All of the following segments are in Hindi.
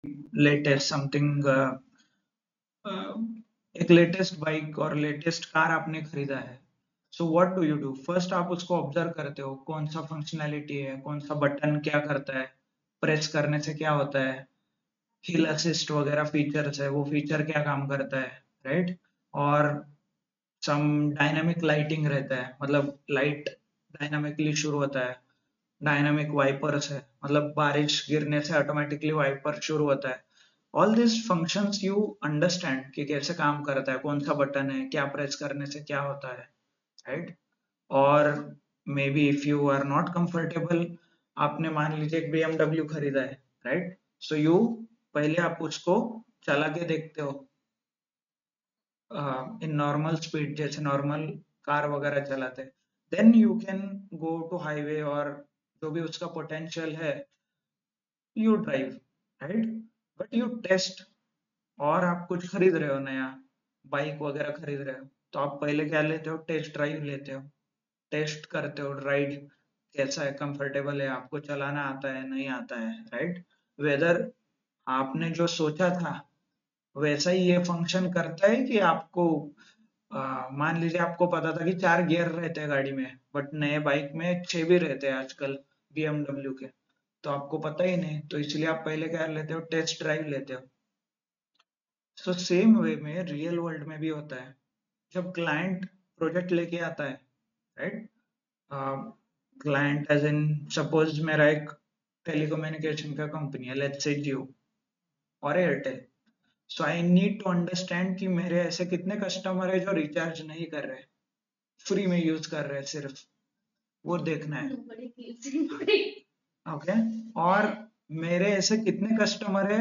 लेटेस्ट समथिंग, एक लेटेस्ट बाइक और लेटेस्ट कार आपने खरीदा है, so what do you do? First आप उसको ऑब्जर्व करते हो, कौन सा फंक्शनैलिटी है, कौन सा बटन क्या करता है, प्रेस करने से क्या होता है, हिल असिस्ट वगैरह फीचर्स है, वो फीचर क्या काम करता है, राइट? और सम डायनामिक लाइटिंग रहता है, मतलब लाइट डायनामिकली शुरू होता है, डायनामिक वाइपर्स है, मतलब बारिश गिरने से ऑटोमेटिकली वाइपर शुरू होता है। All this functions you understand कि कैसे काम करता है, कौन सा बटन है, क्या प्रेस करने से क्या होता है, राइट? और maybe if you are not comfortable, आपने मान लीजिए एक BMW खरीदा है, राइट? सो यू पहले आप उसको चला के देखते हो इन नॉर्मल स्पीड, जैसे नॉर्मल कार वगैरह चलाते, then you can go to highway और जो भी उसका पोटेंशियल है, you drive, right? But you test. और आप कुछ खरीद रहे हो नया, बाइक वगैरह खरीद रहे हो, तो आप पहले क्या लेते हो? टेस्ट ड्राइव लेते हो, टेस्ट करते हो राइड कैसा है, कंफर्टेबल है, आपको चलाना आता है नहीं आता है, राइट? वेदर आपने जो सोचा था वैसा ही ये फंक्शन करता है कि आपको मान लीजिए आपको पता था कि 4 गियर रहते हैं गाड़ी में, बट नए बाइक में 6 भी रहते हैं आजकल BMW के, तो आपको पता ही नहीं, तो इसलिए आप पहले क्या लेते हो? टेस्ट ड्राइव लेते हो। सो सेम वे में रियल वर्ल्ड में भी होता है, जब क्लाइंट प्रोजेक्ट लेके आता है, right? Client as in, suppose मेरा एक टेलीकम्युनिकेशन का कंपनी है, लेट्स से जियो और Airtel. So I need to understand कि मेरे ऐसे कितने कस्टमर है जो रिचार्ज नहीं कर रहे, फ्री में यूज कर रहे हैं सिर्फ, वो देखना है। ओके। और मेरे ऐसे कितने कस्टमर है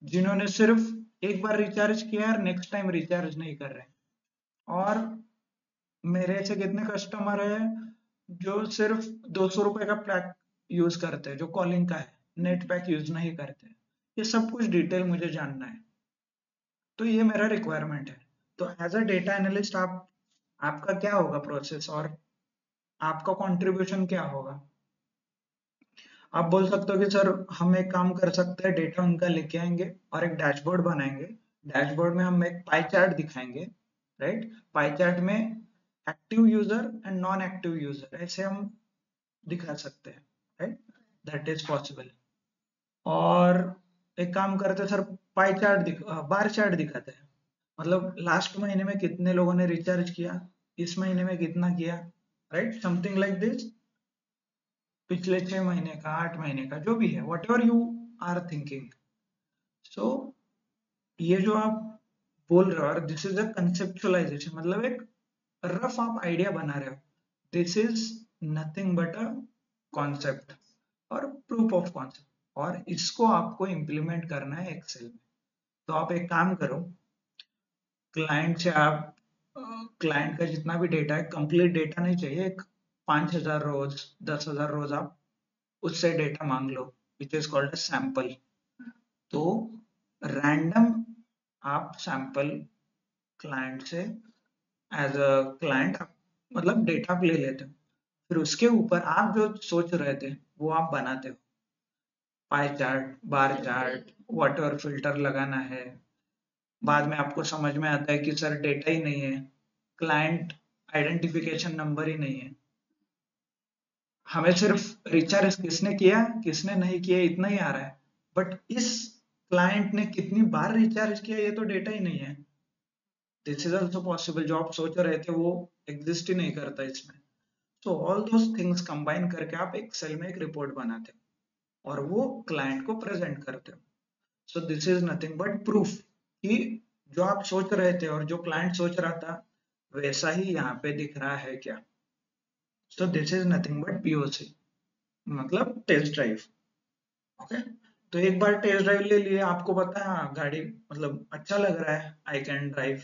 जिन्होंने सिर्फ एक बार रिचार्ज किया और नेक्स्ट टाइम रिचार्ज नहीं कर रहे, और मेरे ऐसे कितने कस्टमर है जो सिर्फ 200 रुपए का पैक यूज करते हैं, जो कॉलिंग का है, नेट पैक यूज नहीं करते। ये सब कुछ डिटेल मुझे जानना है, तो ये मेरा रिक्वायरमेंट है। तो एज अ डेटा एनालिस्ट आप, आपका क्या होगा प्रोसेस और आपका कंट्रीब्यूशन क्या होगा? आप बोल सकते हो कि सर हम एक काम कर सकते हैं, डेटा उनका लेके आएंगे और एक डैशबोर्ड बनाएंगे, डैशबोर्ड में हम एक पाई चार्ट दिखाएंगे, राइट? पाई चार्ट में active user and non active user ऐसे हम दिखा सकते हैं, राइट? That is possible. और एक काम करते हैं sir, pie chart bar chart दिखाते हैं, मतलब लास्ट महीने में कितने लोगों ने रिचार्ज किया, इस महीने में कितना किया, राइट? समथिंग लाइक दिस, पिछले 6 महीने का, 8 महीने का, जो भी है, whatever you are thinking. So ये जो आप बोल रहे हो, और दिस इज अ कंसेप्चुअलाइजेशन, मतलब एक रफ आप आइडिया बना रहे हो, this is nothing but a concept और प्रूफ ऑफ कॉन्सेप्ट, और इसको आपको इम्प्लीमेंट करना है एक्सेल में। तो आप एक काम करो, क्लाइंट से आप क्लाइंट का जितना भी डेटा है, कंप्लीट डेटा नहीं चाहिए, एक 5,000 रोज, 10,000 रोज आप उससे डेटा मांग लो, which is called a sample. तो रैंडम आप सैंपल क्लाइंट से, एज अ क्लाइंट आप मतलब डेटा आप ले लेते हो, फिर उसके ऊपर आप जो सोच रहे थे वो आप बनाते हो, pie chart, bar chart, what ever filter लगाना है। बाद में आपको समझ में आता है कि सर डेटा ही नहीं है, क्लाइंट आइडेंटिफिकेशन नंबर ही नहीं है, हमें सिर्फ रिचार्ज किसने किया किसने नहीं किया इतना ही आ रहा है, बट इस क्लाइंट ने कितनी बार रिचार्ज किया ये तो डेटा ही नहीं है। दिस इज ऑल्सो पॉसिबल, जो आप सोच रहे थे वो एग्जिस्ट ही नहीं करता इसमें। तो ऑल दोस थिंग्स कंबाइन करके आप एक्सेल में एक रिपोर्ट बनाते हो और वो क्लाइंट को प्रेजेंट करते हो। सो this is nothing but proof कि जो आप सोच रहे थे और जो क्लाइंट सोच रहा था वैसा ही यहाँ पे दिख रहा है क्या। सो this is nothing but POC, मतलब टेस्ट ड्राइव। ओके। तो एक बार टेस्ट ड्राइव ले लिए, आपको पता है हाँ गाड़ी मतलब अच्छा लग रहा है, आई कैन ड्राइव,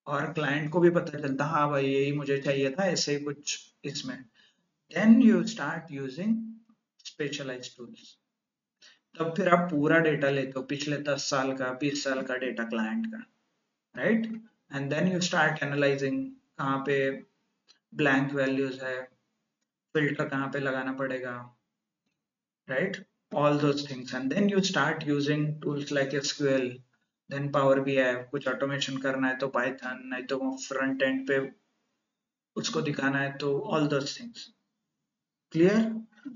और क्लाइंट को भी पता चलता हाँ भाई यही मुझे चाहिए था, ऐसे ही कुछ इसमें, then you start using specialised tools. तब फिर आप पूरा डेटा लेते हो, पिछले 10 साल का, 20 साल का डेटा क्लाइंट का, right? And then you start analysing कहाँ पे ब्लैंक वैल्यूज है, फिल्टर कहाँ पे लगाना पड़ेगा, right? all those things, and then you start using tools like SQL, then Power BI. कुछ automation करना है तो Python, नहीं तो front end पे उसको दिखाना है तो all those things. Clear?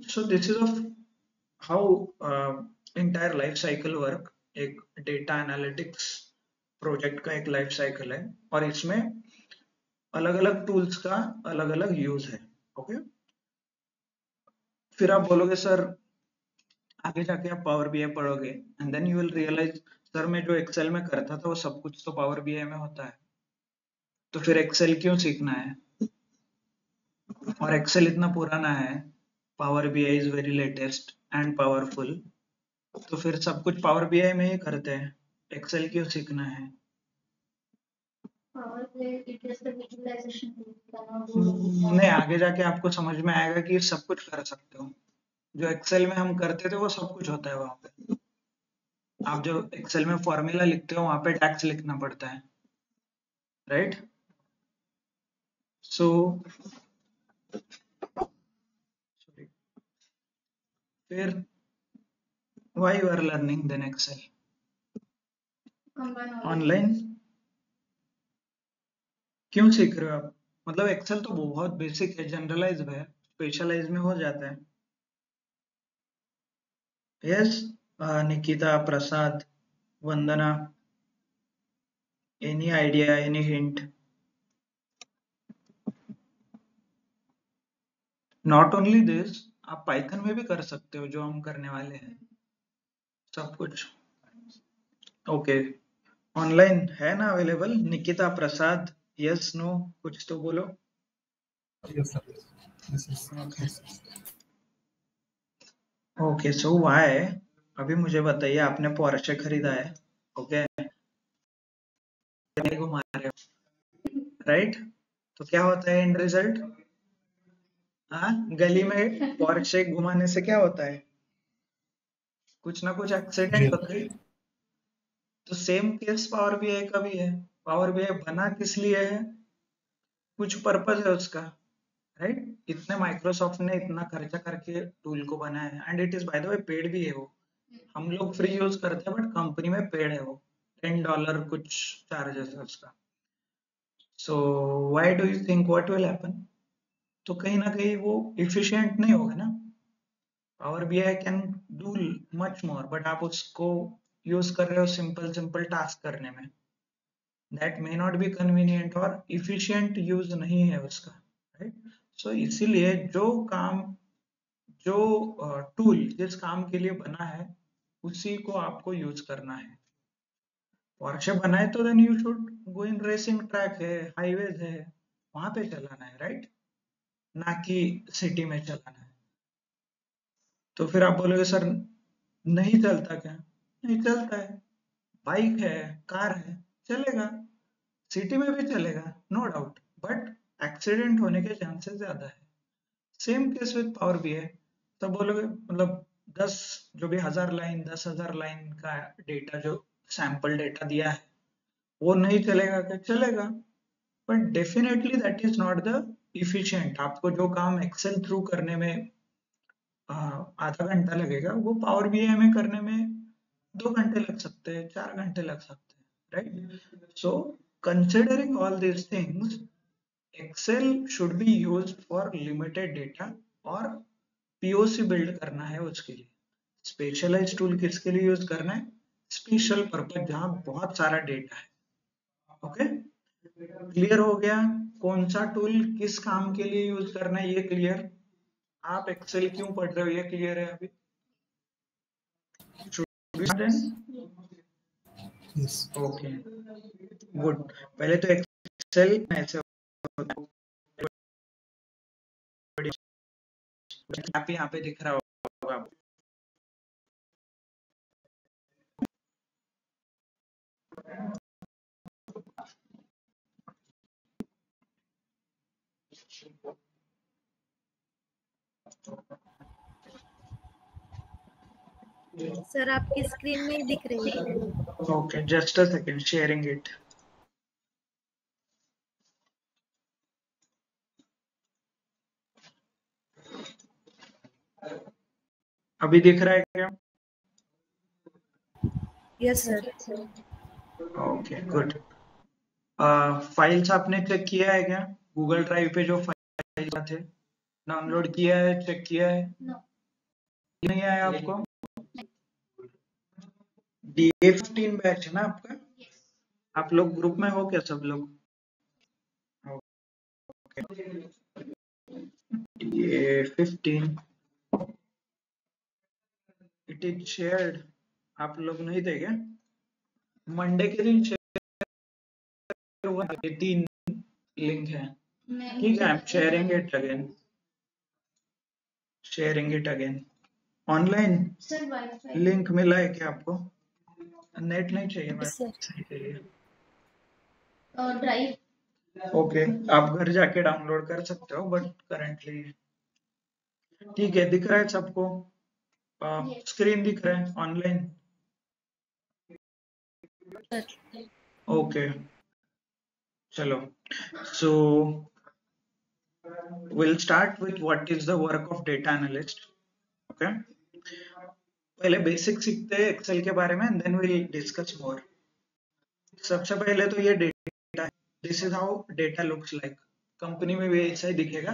So this is of how entire life cycle work. एक data analytics प्रोजेक्ट का एक लाइफ साइकिल है और इसमें अलग अलग टूल्स का अलग अलग यूज है. ओके, फिर आप बोलोगे सर आगे जाके आप पावर बीआई पढ़ोगे and then you will realise sir मैं जो एक्सेल में करता था वो सब कुछ तो पावर बीआई में होता है, तो फिर एक्सेल क्यों सीखना है? और एक्सेल इतना पुराना है, power BI is very latest and powerful, तो फिर सब कुछ पावर बीआई में ही करते हैं, एक्सेल क्यों सीखना है? नहीं, आगे जाके आपको समझ में आएगा कि सब कुछ कर सकते हो. जो एक्सेल में हम करते थे वो सब कुछ होता है वहां पे. आप जो एक्सेल में फॉर्मूला लिखते हो वहां पे टैक्स लिखना पड़ता है, राइट? सो फिर why you are learning then Excel online? क्यों सीख रहे हो आप? मतलब एक्सेल तो बहुत बेसिक है, जनरलाइज है, स्पेशलाइज में हो जाता है. Yes, Nikita, Prasad, Vandana, any idea, any hint? Not only this, आप पाइथन में भी कर सकते हो जो हम करने वाले हैं, सब कुछ. ओके, ऑनलाइन है ना अवेलेबल? निकिता, प्रसाद, यस नो कुछ तो बोलो. Yes, sir. Yes, yes. Okay Yes, yes. Okay, so why, अभी मुझे बताइए, आपने पोर्शे खरीदा है, ओके, घुमा रहे हो, राइट? तो क्या होता है एंड रिजल्ट? हाँ, गली में पोर्शे घुमाने से क्या होता है? कुछ ना कुछ एक्सीडेंट Real. होता है. तो सेम केस पावर बीआई का भी है. पावर बीआई बना किस लिए है? कुछ पर्पज है उसका, राइट? इतने माइक्रोसॉफ्ट ने इतना खर्चा करके टूल को बनाया है and it is by the way paid भी है वो. हम लोग फ्री यूज करते हैं बट कंपनी में पेड है वो. $10 कुछ चार्जेस है उसका. So why do you think what will happen? तो कहीं ना कहीं वो इफिशिएंट नहीं होगा ना. Power BI can do much more but आप उसको यूज कर रहे हो सिंपल सिंपल टास्क करने में. That may not be convenient और इफिशिएंट यूज नहीं है उसका, राइट? सो इसीलिए जो टूल जिस काम के लिए बना है उसी को आपको यूज करना है. पोर्शे बनाए तो then you should go in racing track है, हाईवेज है, वहां पे चलाना है, राइट? ना कि सिटी में चलाना है. तो फिर आप बोलोगे सर नहीं चलता क्या? नहीं चलता है. बाइक है, कार है, चलेगा, सिटी में भी चलेगा, नो डाउट, बट एक्सीडेंट होने के चांसेस ज्यादा है. सेम केस विद पावर भी है. तब बोलोगे मतलब 10 जो भी 1000 लाइन 10,000 लाइन का डेटा जो सैंपल डेटा दिया है वो नहीं चलेगा क्या? चलेगा, but definitely that is not the efficient. आपको जो काम एक्सेल थ्रू करने में आधा घंटा लगेगा वो पावर बीआई में करने में 2 घंटे लग सकते हैं, 4 घंटे लग सकते हैं, right? So considering all these things, Excel should be used for limited data और पीओसी बिल्ड करना है उसके लिए. स्पेशलाइज्ड टूल किसके लिए यूज करना है? स्पेशल पर्पज जहां बहुत सारा डेटा है. ओके, क्लियर हो गया? कौन सा टूल किस काम के लिए यूज करना है ये क्लियर? आप एक्सेल क्यों पढ़ रहे हो ये क्लियर है अभी? Yes. Okay, good. पहले तो एक्सेल ऐसे होता है, आप यहाँ पे दिख रहा होगा आपको. सर आपकी स्क्रीन में ही दिख रही है. Okay, just a second, sharing it. अभी दिख रहा है क्या? Yes sir. Okay good. Files आपने चेक किया है क्या? गूगल ड्राइव पे जो फाइल थे डाउनलोड किया है, चेक किया है? नहीं आया आपको? DA15 बैच है ना आपका? आप लोग ग्रुप में हो क्या सब लोग? DA15 it is shared. आप लोग नहीं थे क्या? मंडे के दिन शेयर हुआ, ये 3 लिंक है। ठीक है, I am sharing it again, sharing it again. Online link मिला है क्या आपको? नेट नहीं चाहिए, यस सर। वाईफाई चाहिए। ड्राइव ओके, आप घर जाके डाउनलोड कर सकते हो, बट करंटली ठीक है। दिख रहा है सबको? स्क्रीन दिख रहा है ऑनलाइन? ओके चलो, so we'll start with what is the work of data analyst. Okay, पहले बेसिक सीखते हैं एक्सेल के बारे में, देन we'll discuss more. सबसे पहले तो ये डेटा है, this is how data looks like. Company में भी ऐसा ही दिखेगा,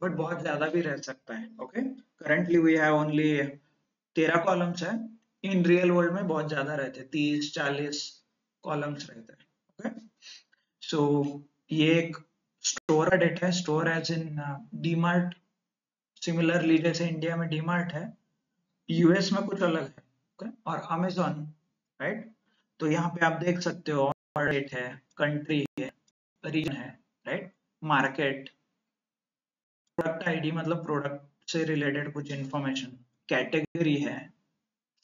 बट बहुत ज्यादा भी रह सकता है। Okay, currently we have only 13 columns है, इन रियल वर्ल्ड में बहुत ज्यादा रहते हैं, 30-40 कॉलम्स रहते हैं। ओके, सो ये एक स्टोर का डेटा है, store as in DMart. Similarly जैसे इंडिया में डीमार्ट है, यूएस में कुछ अलग है। okay? और अमेजोन, राइट? तो यहाँ पे आप देख सकते हो डेट है, कंट्री है, रीजन है, राइट? मार्केट, प्रोडक्ट आईडी मतलब प्रोडक्ट से रिलेटेड कुछ इंफॉर्मेशन, कैटेगरी है,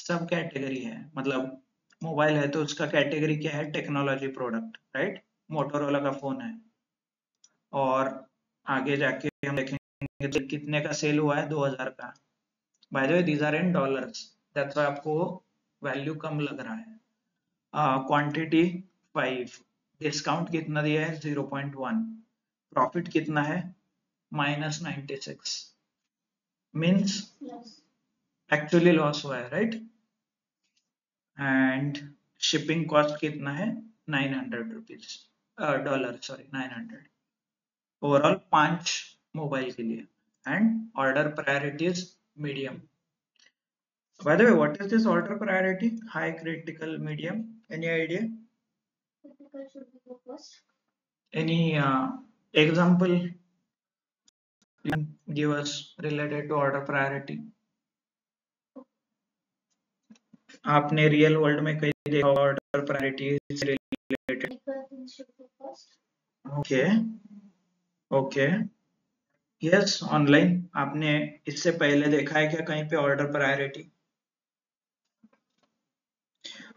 सब कैटेगरी है, मतलब मोबाइल है तो उसका कैटेगरी क्या है? Technology product, right? मोटोरोला का फोन है। और आगे जाके हम देखेंगे कि कितने का सेल हुआ है, 2000 का। By the way these are in dollars, that's why आपको वैल्यू कम लग रहा है। क्वांटिटी 5, डिस्काउंट कितना दिया है? 0.1, प्रॉफिट कितना है? -96, मीन्स एक्चुअली लॉस हुआ है, राइट? एंड शिपिंग कॉस्ट कितना है? 900 rupees, dollar, sorry 900। Overall 5 mobile के लिए। And order priority is medium. By the way, what is this order priority? High, critical, medium? Any idea? Critical should be go first. Any example you can give us related to order priority? आपने रियल वर्ल्ड में कहीं देखा ऑर्डर प्रायोरिटी से related? Okay okay, yes. Online आपने इससे पहले देखा है क्या कहीं पे ऑर्डर प्रायोरिटी?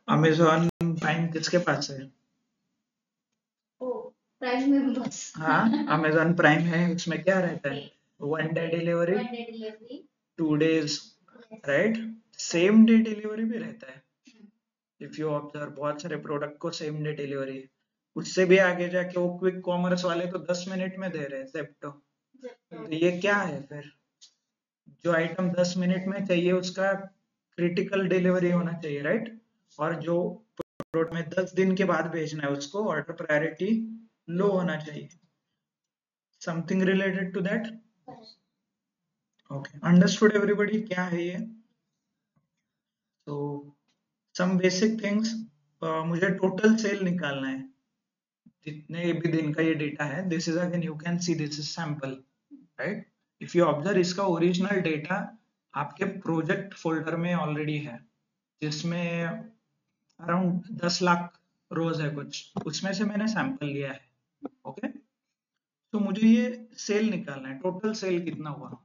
अमेजॉन प्राइम किसके पास है? Prime members. हाँ, अमेजॉन प्राइम है, उसमें क्या रहता है? 1 day delivery, 2 days, right? Same day delivery भी रहता है। इफ यू ऑब्जर्व, बहुत सारे प्रोडक्ट को सेम डे डिलीवरी। उससे भी आगे जाके वो क्विक कॉमर्स वाले तो 10 मिनट में दे रहे हैं, जेप्टो। तो ये क्या है फिर? जो आइटम 10 मिनट में चाहिए उसका क्रिटिकल डिलीवरी होना चाहिए, राइट? और जो प्रोडक्ट में 10 दिन के बाद भेजना है उसको ऑर्डर प्रायोरिटी लो होना चाहिए। Something related to that? Okay, understood everybody? क्या है ये? तो सम बेसिक थिंग्स, मुझे टोटल सेल निकालना है, जितने भी दिन का ये डेटा है। This is again, you can see this is sample, right? If you observe, इसका ओरिजिनल डेटा आपके प्रोजेक्ट फोल्डर में ऑलरेडी है, जिसमें अराउंड 10 लाख रोज है कुछ, उसमें से मैंने सैंपल लिया है। ओके, तो मुझे ये सेल निकालना है, टोटल सेल कितना हुआ।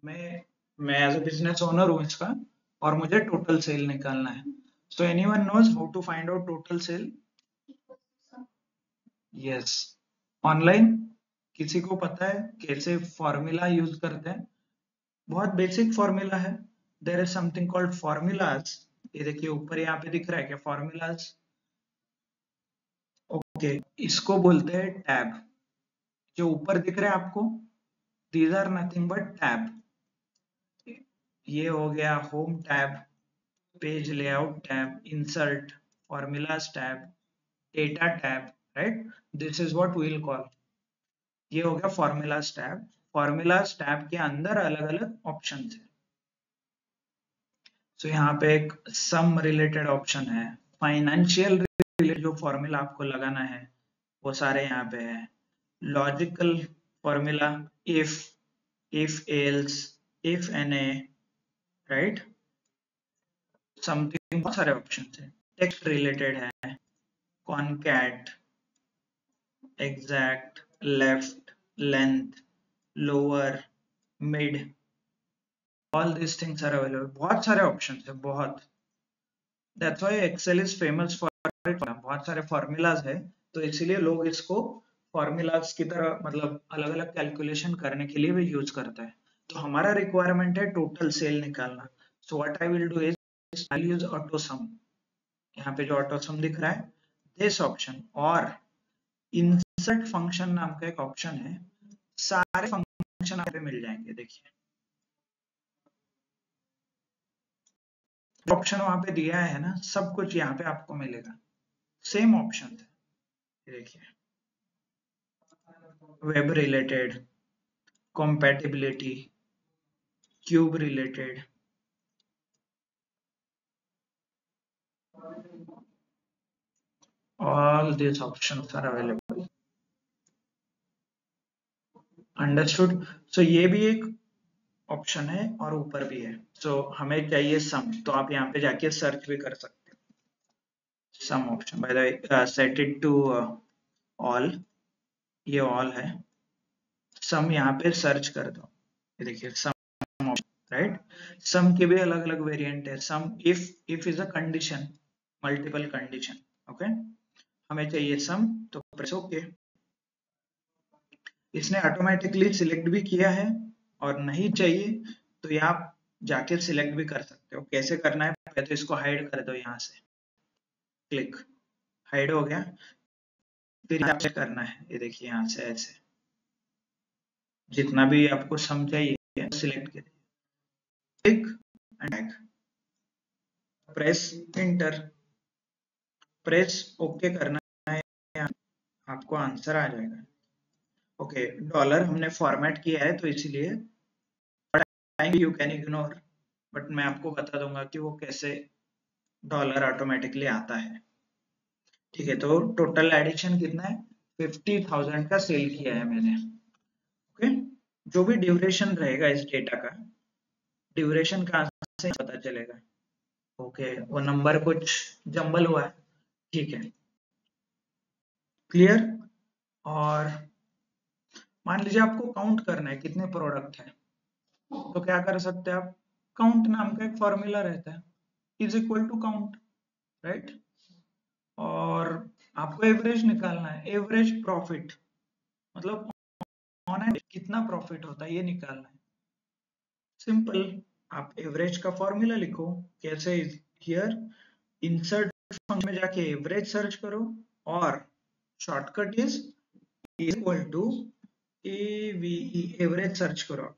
मैं एज अ बिजनेस ओनर हूँ इसका, और मुझे टोटल सेल निकालना है। So anyone knows how to find out total sale? Yes, online किसी को पता है कैसे फॉर्मूला यूज करते हैं? बहुत बेसिक फॉर्मूला है। There is something called formulas. ये देखिए ऊपर यहाँ पे दिख रहा है क्या फॉर्मूलाज? ओके, इसको बोलते हैं टैब। जो ऊपर दिख रहा है आपको, these are nothing but tab. ये हो गया home tab, page layout tab, insert, formulas tab, data tab, right? This is what we will call, ये हो गया फॉर्मूलाज टैब। फॉर्मूलाज टैब के अंदर अलग अलग ऑप्शन है। तो यहाँ पे एक सम रिलेटेड ऑप्शन है, फाइनेंशियल रिलेटेड जो फॉर्मूला आपको लगाना है वो सारे यहाँ पे है, logical formula, if else, if NA, right? Something, बहुत सारे ऑप्शन है। टेक्स्ट रिलेटेड है, concat, exact, left, length, lower, mid, all this things are available. बहुत सारे ऑप्शन है, बहुत। That's why Excel is famous for it. बहुत सारे फॉर्मूलाज है, तो इसीलिए लोग इसको फॉर्मूलाज की तरह मतलब अलग अलग कैलकुलेशन करने के लिए भी यूज करता है। तो हमारा रिक्वायरमेंट है टोटल सेल निकालना। So what I will do is I use auto सम। यहाँ पे जो ऑटो सम दिख रहा है, दिस ऑप्शन, और इंसर्ट फंक्शन नाम का एक ऑप्शन है, सारे फंक्शन आप पे मिल जाएंगे। देखिए ऑप्शन वहां पे दिया है ना, सब कुछ यहाँ पे आपको मिलेगा, सेम ऑप्शन है। देखिए web related, compatibility, cube related, all these options are available. Understood? So ये भी एक ऑप्शन है और ऊपर भी है। so हमें चाहिए सम, तो आप यहाँ पे जाके सर्च भी कर सकते हो, sum option. By the way set it to all, ये ऑल है। सम यहाँ पे सर्च कर दो, ये देखिए सम ऑप्शन, राइट? सम के भी अलग अलग वेरिएंट है। Sum if is a condition, multiple condition, okay? हमें चाहिए सम, तो प्रेस ओके। इसने ऑटोमेटिकली सिलेक्ट भी किया है, और नहीं चाहिए तो ये आप जाके सिलेक्ट भी कर सकते हो। कैसे करना है, पहले तो इसको हाइड कर दो, यहाँ से क्लिक, हाइड हो गया। फिर यहाँ से करना है, ये देखिए यहाँ से ऐसे जितना भी आपको समझाइए सिलेक्ट करिए, click and drag, press enter, press okay करना है, आपको आंसर आ जाएगा। ओके, डॉलर हमने फॉर्मेट किया है तो इसीलिए यू कैन इग्नोर, बट मैं आपको बता दूंगा कि वो कैसे डॉलर ऑटोमेटिकली आता है। ठीक है, तो टोटल एडिशन कितना है, 50,000 का सेल किया है मैंने। ओके, जो भी ड्यूरेशन रहेगा इस डेटा का, ड्यूरेशन कहाँ से पता चलेगा? ओके, वो नंबर कुछ जंबल हुआ है, ठीक है, क्लियर? और मान लीजिए आपको काउंट करना है कितने प्रोडक्ट है, तो क्या कर सकते हैं आप, काउंट नाम का एक फॉर्मूला रहता है, is equal to count, right? और आपको एवरेज निकालना है, एवरेज प्रॉफिट, मतलब ऑन एवरेज कितना प्रॉफिट होता है ये निकालना है। सिंपल, आप एवरेज का फॉर्मूला लिखो, कैसे? हियर इंसर्ट फंक्शन में जाके एवरेज सर्च करो, और shortcut is equal to AVE, average search करो,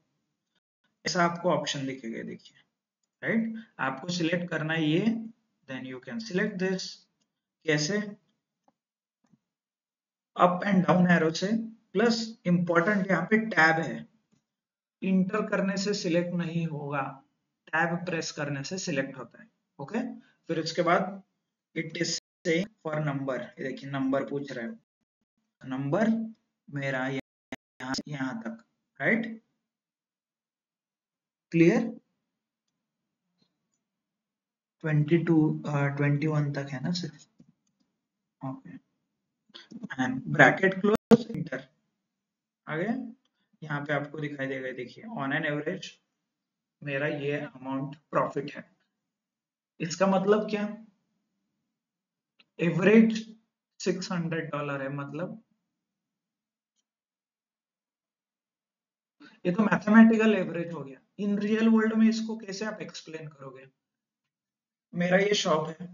ऐसा आपको ऑप्शन दिखेगा, देखिए, राइट? आपको सिलेक्ट करना है ये, then you can select this. कैसे? अप एंड डाउन एरो से, प्लस इंपॉर्टेंट यहाँ पे टैब है, इंटर करने से सिलेक्ट नहीं होगा, टैब प्रेस करने से सिलेक्ट होता है। ओके, फिर उसके बाद it is saying for number, ये देखिए नंबर पूछ रहा है, नंबर मेरा यहाँ तक, राइट? क्लियर? 21 तक है ना सिर्फ, okay, and bracket close, enter, आ गया। यहाँ पे आपको दिखाई देगा, देखिए ऑन एन एवरेज मेरा ये अमाउंट प्रॉफिट है। इसका मतलब क्या, एवरेज $600 है, मतलब ये तो मैथमेटिकल एवरेज हो गया। इन रियल वर्ल्ड में इसको कैसे आप एक्सप्लेन करोगे? मेरा ये शॉप है,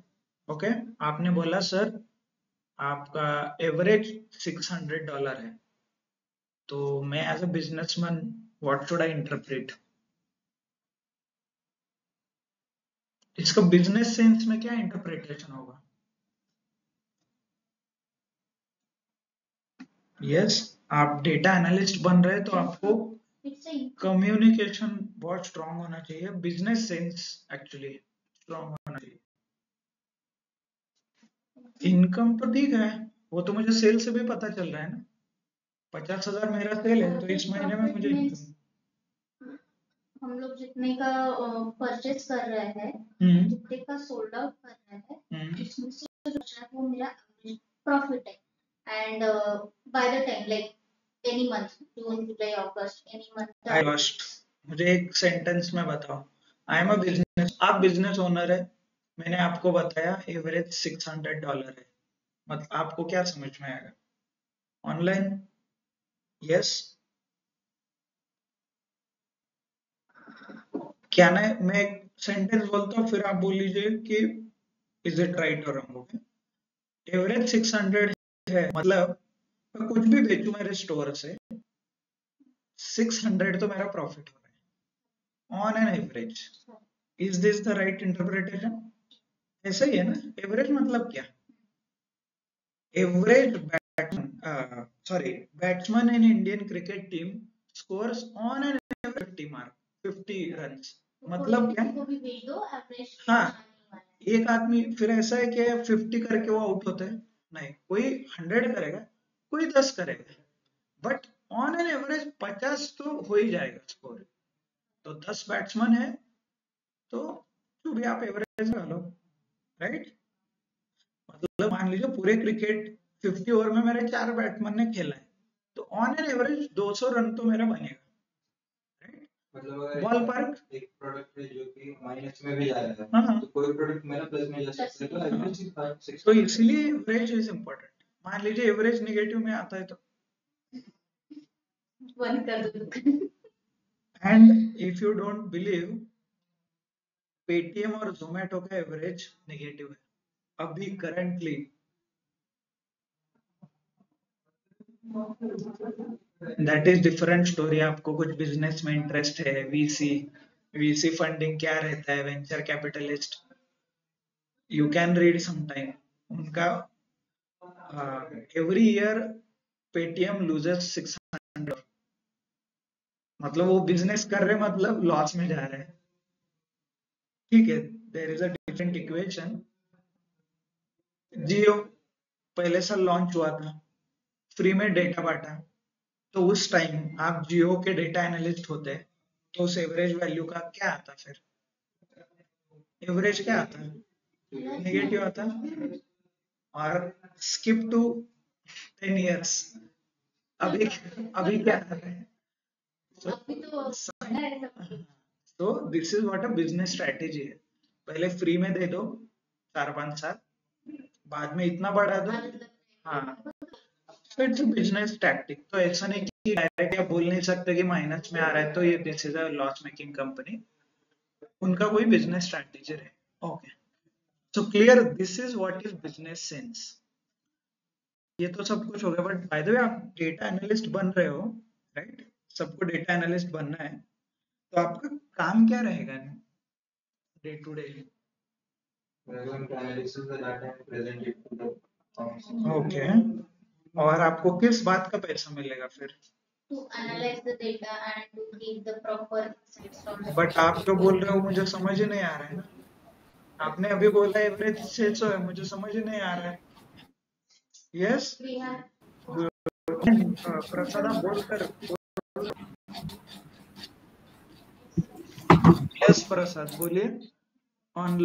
ओके, आपने बोला सर आपका एवरेज $600 है, तो मैं as a businessman what should I interpret? इसका बिजनेस सेंस में क्या इंटरप्रिटेशन होगा? यस, आप डेटा एनालिस्ट बन रहे हैं तो आपको कम्युनिकेशन बहुत स्ट्रांग होना चाहिए, बिजनेस सेंस एक्चुअली स्ट्रांग होना चाहिए। इनकम तो ठीक है, वो तो मुझे सेल से भी पता चल रहा है ना। 50,000 मेरा सेल है तो इस महीने में मुझे हम लोग जितने का परचेज कर रहे हैं, जितने का सोल्ड आउट कर रहे हैं, उसमें से जो बचा है वो मेरा प्रॉफिट है। And by the time like any month, June July August any month. I lost. मुझे एक सेंटेंस में बताओ, आई एम अ बिजनेस, आप बिजनेस ओनर है, मैंने आपको बताया एवरेज $600 है, मतलब आपको क्या समझ में आएगा? ऑनलाइन? यस। क्या ना, मैं एक सेंटेंस बोलता हूँ फिर आप बोल लीजिए कि इज इट राइट और रॉन्ग। ओके, एवरेज 600 है, मतलब मैं कुछ भी बेचूं मेरे स्टोर से 600 तो मेरा प्रॉफिट हो रहा है on an average. Is this the right interpretation? ऐसा ही है ना? एवरेज मतलब क्या? Average batsman in Indian cricket team scores on an average 50 runs, मतलब क्या? हाँ, एक आदमी फिर ऐसा है कि 50 करके वो आउट होता है? नहीं, कोई 100 करेगा, कोई 10 करेगा, बट ऑन एन एवरेज 50 तो हो ही जाएगा स्कोर। तो 10 बैट्समैन है तो जो भी आप एवरेज लगा लो, राइट? मतलब मान लीजिए पूरे क्रिकेट 50 ओवर में मेरे 4 बैट्समैन ने खेला है तो ऑन एन एवरेज 200 रन तो मेरा बनेगा, राइट? मतलब बॉल पार्क एक प्रोडक्ट है जो कि माइनस में भी जा रहा है, हाँ, तो कोई प्रोडक्ट मेरा प्लस में जा सकता है, तो इसीलिए एवरेज इज इंपॉर्टेंट। मान लीजिए एवरेज नेगेटिव में आता है तो बंद कर दो। And if you don't believe, Paytm और जोमेटो का एवरेज नेगेटिव है अभी currently. That is different story. आपको कुछ बिजनेस में इंटरेस्ट है, वीसी फंडिंग क्या रहता है, venture capitalist, you can read sometime उनका। एवरी ईयर पेटीएम लूजेस 600, मतलब वो बिजनेस कर रहे मतलब लॉस में जा रहे हैं, ठीक है? There is a different equation. Jio पहले साल लॉन्च हुआ था, फ्री में डेटा बांटा, तो उस टाइम आप जियो के डेटा एनालिस्ट होते तो उस एवरेज वैल्यू का क्या आता? फिर एवरेज क्या आता? नेगेटिव आता। और स्किप टू 10 years, अभी अभी क्या आ रहा है? तो this is what a business strategy है, पहले फ्री में दे दो 4-5 साल, बाद में इतना बढ़ा दो। हाँ, so it's a business tactic. तो ऐसा नहीं कि डायरेक्ट आप बोल नहीं सकते कि माइनस में आ रहा है तो ये this is a loss making company, उनका कोई बिजनेस स्ट्रेटेजी है। Okay, so clear, this is what is business sense. ये तो सब कुछ हो गया, बट बाय द वे आप डेटा एनालिस्ट बन रहे हो, राइट? सबको डेटा एनालिस्ट बनना है, तो आपका काम क्या रहेगा डे टू डे? ओके, और आपको किस बात का पैसा मिलेगा फिर? To analyze the data and to give the proper insights from the but आप जो बोल रहे हो मुझे समझ ही नहीं आ रहा है ना। आपने अभी बोला एवरेज 600 है, मुझे समझ ही नहीं आ रहा है। यस, we have प्रसाद आप बोलकर। यस प्रसाद बोलिए। On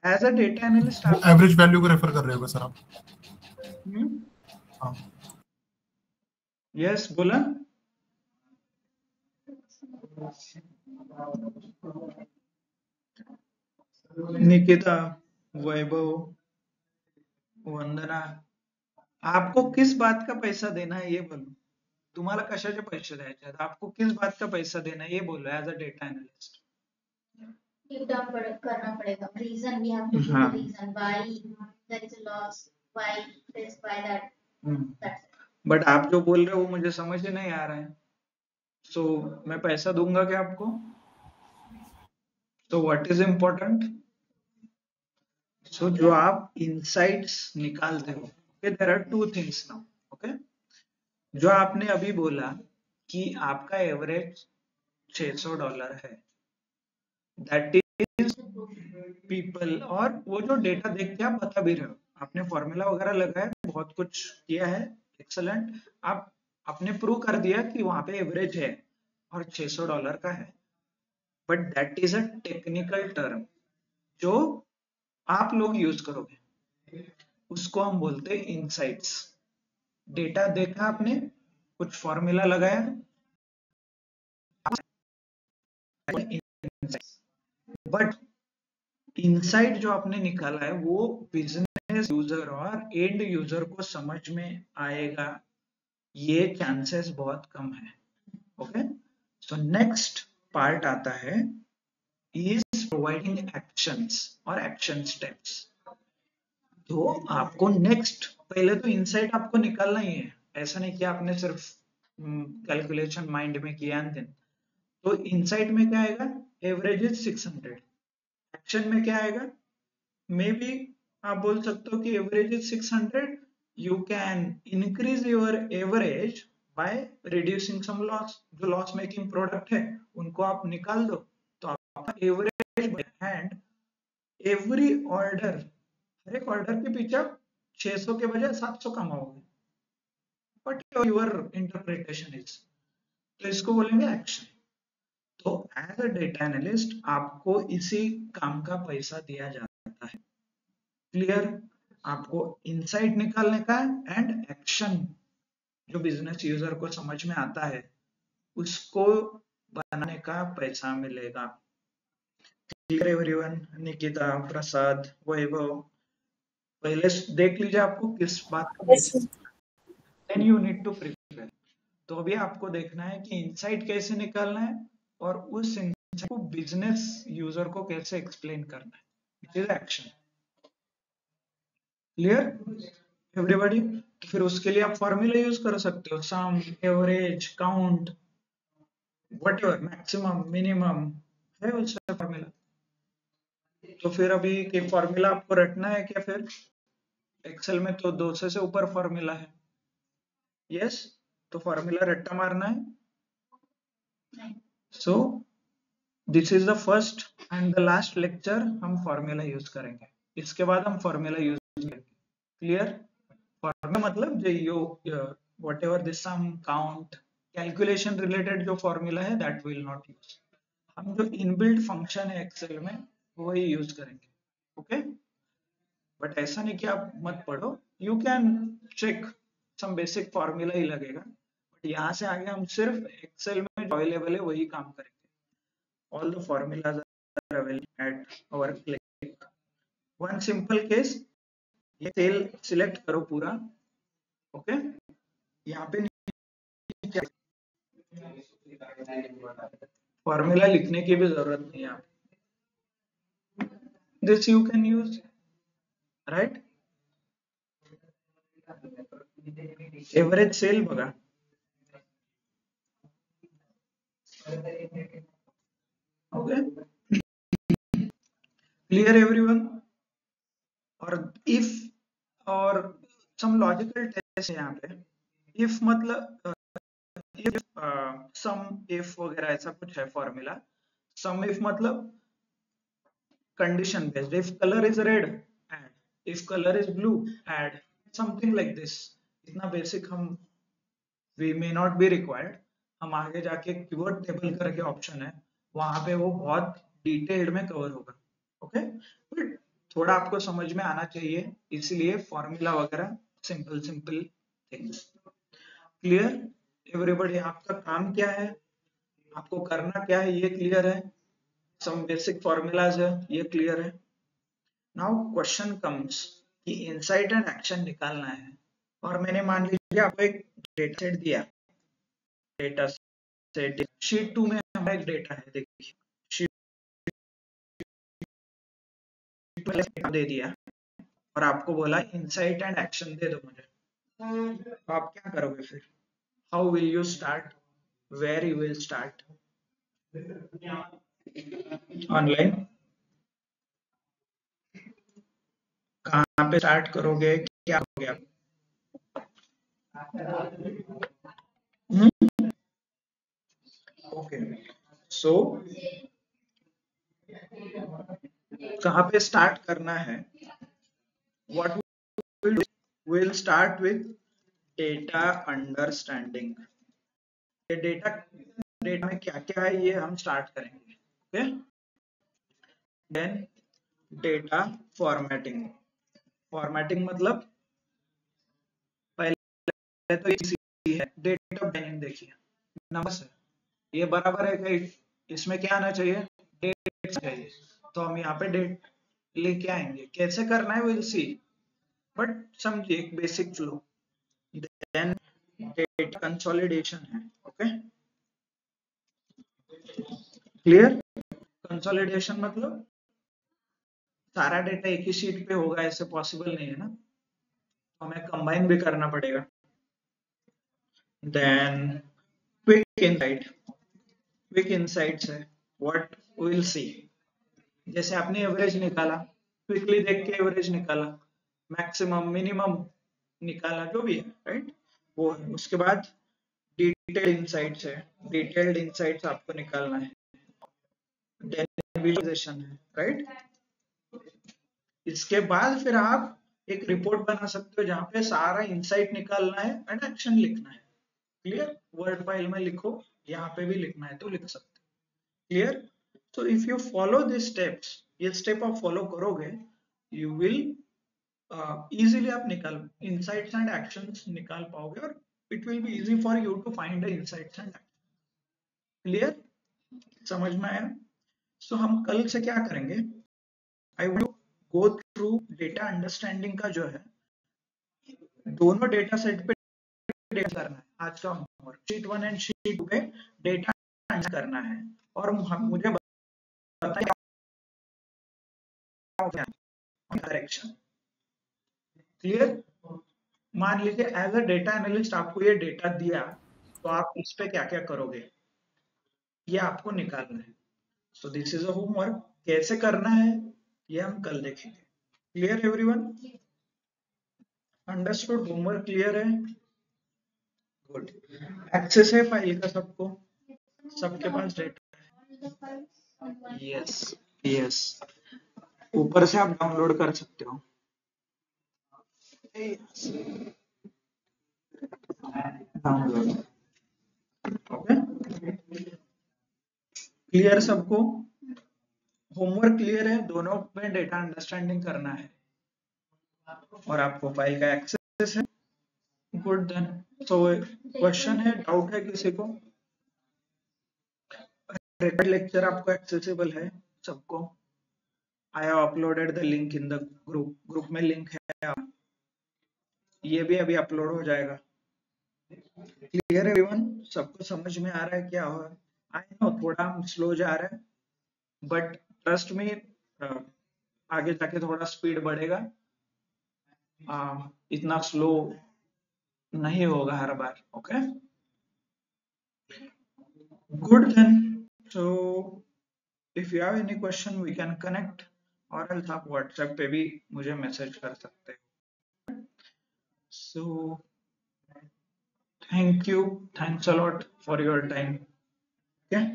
as a data analyst वो एवरेज वैल्यू को रेफर कर रहे होगा सर आप? हाँ, यस बोला। निकिता, वैभव, वंदना, आपको किस बात का पैसा देना है ये बोलो। तुम्हाला कशाचे पैसे द्यायचे आहेत, आपको किस बात का पैसा देना है ये बोलो एज अ डेटा एनालिस्ट। करना पड़ेगा, reason we have to give the reason why there is a loss, why this why that. But आप जो बोल रहे हो वो मुझे समझ ही नहीं आ रहा है, सो मैं पैसा दूंगा क्या आपको? So what is important? So जो आप insights निकालते हो, okay, there are two things now, okay? जो आपने अभी बोला कि आपका एवरेज $600 है, that is people, और वो जो डेटा देख के आप बता भी रहे हो, आपने फॉर्मूला वगैरह लगाया, बहुत कुछ किया है, एक्सलेंट, आप आपने प्रूव कर दिया कि वहां पे एवरेज है और $600 का है, but that is a technical term जो आप लोग यूज करोगे, उसको हम बोलते हैं इनसाइट्स। डेटा देखा आपने, कुछ फॉर्मूला लगाया, बट इनसाइट जो आपने निकाला है वो बिजनेस यूजर और एंड यूजर को समझ में आएगा, ये चांसेस बहुत कम है। ओके, सो नेक्स्ट पार्ट आता है इज प्रोवाइडिंग एक्शंस और एक्शन स्टेप्स। तो आपको नेक्स्ट, पहले तो इनसाइट आपको निकालना ही है, ऐसा नहीं कि आपने सिर्फ कैलकुलेशन माइंड में किया एंड देन। तो इनसाइट में क्या आएगा, एवरेज इज 600। एक्शन में क्या आएगा, मे बी आप बोल सकते हो कि average is 600, you can increase your average by reducing some loss. जो लॉस मेकिंग प्रोडक्ट है उनको आप निकाल दो, तो आपका एवरेज एंड एवरी ऑर्डर, हर एक ऑर्डर के पीछे आप 600 के बजाय 700 कमाओगे, बट योर इंटरप्रिटेशन इज, तो इसको बोलेंगे एक्शन। तो एज अ डेटा एनालिस्ट आपको इसी काम का पैसा दिया जाता है। क्लियर? आपको इनसाइट निकालने का एंड एक्शन जो बिजनेस यूजर को समझ में आता है उसको बनाने का पैसा मिलेगा। Clear everyone? निकिता, प्रसाद, वैभव, पहले देख लीजिए आपको किस बात का basis, then you need to prepare. तो अभी आपको देखना है कि इनसाइट कैसे निकालना है और उस इनसाइट को बिजनेस यूजर को कैसे एक्सप्लेन करना है, it is action. Clear everybody? तो फिर उसके लिए आप फॉर्मूला यूज कर सकते हो, sum, average, count, whatever, maximum, minimum है उसका फॉर्मूला। तो फिर अभी के फॉर्मूला आपको रटना है क्या? फिर एक्सेल में तो 200 से ऊपर फॉर्मूला है, यस, तो फॉर्मूला रट्टा मारना है। So this is the first and the last lecture, हम फॉर्मूला यूज करेंगे, इसके बाद हम फॉर्मूला यूज करेंगे। क्लियर? फॉर्मूला मतलब जो यो whatever this sum, count, calculation related जो फॉर्मूला है दैट विल नॉट यूज, हम जो इनबिल्ट फंक्शन है एक्सेल में वही यूज करेंगे। ओके, बट ऐसा नहीं कि आप मत पढ़ो, you can check, sum basic formula ही लगेगा, बट यहाँ से आगे हम सिर्फ एक्सेल में जो अवेलेबल है वही काम करेंगे। All the formulas are available at our click. One simple case, ये सेल सिलेक्ट करो पूरा, ओके, यहाँ पे फॉर्मूला लिखने की भी जरूरत नहीं है, this you can use, right? Average sale बघा, ओके, क्लियर एवरीवन? और इफ और सम लॉजिकल टेस्ट है यहाँ पे, इफ मतलब इफ, सम इफ वगैरह ऐसा कुछ है फॉर्मूला। सम इफ मतलब condition based, if colour is red add, if colour is blue add, something like this. इतना बेसिक हम we may not be required, हम आगे जाके कीवर्ड टेबल करके ऑप्शन है वहां पे वो बहुत डिटेल्ड में कवर होगा। ओके, बट थोड़ा आपको समझ में आना चाहिए, इसलिए फॉर्मूला वगैरह simple simple things. Clear everybody? आपका काम क्या है, आपको करना क्या है, ये क्लियर है? सम बेसिक फॉर्मूलाज है, ये क्लियर है? नाउ क्वेश्चन कम्स कि इनसाइट एंड एक्शन निकालना है, और मैंने मान लीजिए आपको एक डेटा सेट दिया, डेटा सेट शीट 2 में हमारा एक डेटा है, देखिए शीट दे दिया और आपको बोला इनसाइट एंड एक्शन दे दो मुझे, तो आप क्या करोगे फिर? How will you start, where you will start? Online कहाँ पे स्टार्ट करोगे, क्या करोगे आप? ओके, सो कहाँ पे स्टार्ट करना है? What will start with data understanding. ये डेटा में क्या क्या है ये हम स्टार्ट करेंगे। Okay, then data formatting. Formatting मतलब पहले तो इजी है, डेट ऑफ ज्वाइनिंग देखिए, नंबर्स है, ये बराबर है कि इसमें क्या आना चाहिए, डेट चाहिए, तो हम यहाँ पे डेट लेके आएंगे। कैसे करना है विल सी, बट समझिए एक basic flow. Then data consolidation है। Okay, clear? कंसोलिडेशन मतलब सारा डेटा एक ही शीट पे होगा ऐसे पॉसिबल नहीं है ना, तो हमें कंबाइन भी करना पड़ेगा। Then quick insight, quick insights है, व्हाट विल सी। जैसे आपने एवरेज निकाला, क्विकली देख के एवरेज निकाला, मैक्सिमम मिनिमम निकाला, जो भी है, राइट, वो है। उसके बाद डिटेल्ड इनसाइट्स है, डिटेल्ड इनसाइट्स आपको निकालना है। देन विजुअलाइजेशन है, राइट। इसके बाद फिर आप एक रिपोर्ट बना सकते हो जहां पे सारा इनसाइट निकालना है एंड एक्शन लिखना है। क्लियर? वर्ड फाइल में लिखो, यहाँ पे भी लिखना है तो लिख सकते हो। Clear? So if you follow these steps, ये स्टेप आप फॉलो करोगे, you will easily आप निकाल insights and actions निकाल पाओगे, और it will be easy for you to find the insights and actions. Clear? समझ में आया? So हम कल से क्या करेंगे, I want to go through data understanding का जो है, दोनों डेटा सेट पे डेटा करना है। आज का होमवर्क शीट 1 एंड शीट 2 पे डेटा करना है, और मुझे बताइए करेक्शन। क्लियर? मान लीजिए एज अ डेटा एनालिस्ट आपको ये डेटा दिया, तो आप इस पे क्या क्या करोगे ये आपको निकालना है। So this is a homework, कैसे करना है ये हम कल देखेंगे। Clear everyone? Understood? Homework clear है? गुड। एक्सेस है फाइल का सबको? सबके पास डेटा? यस, यस, ऊपर से आप डाउनलोड कर सकते हो। डाउनलोड। ओके, क्लियर सबको? होमवर्क क्लियर है? दोनों में डेटा अंडरस्टैंडिंग करना है और आपको फाइल का एक्सेस है। गुड, देन तो क्वेश्चन है, डाउट है किसी को? रिकॉर्ड लेक्चर आपको एक्सेसिबल है सबको? I have uploaded the link in the group, group में लिंक है, ये भी अभी अपलोड हो जाएगा। Clear everyone? सबको समझ में आ रहा है क्या हो? आई नो थोड़ा स्लो जा रहा है, बट ट्रस्ट में आगे जाके थोड़ा स्पीड बढ़ेगा, इतना स्लो नहीं होगा हर बार। Okay, good, then so if you have any question we can connect, और एल्स आप व्हाट्सएप पे भी मुझे मैसेज कर सकते हो। So thank you, thanks a lot for your time. Okay,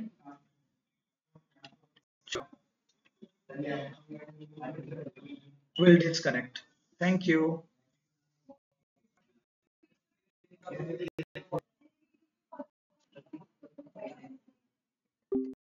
we'll disconnect. Thank you.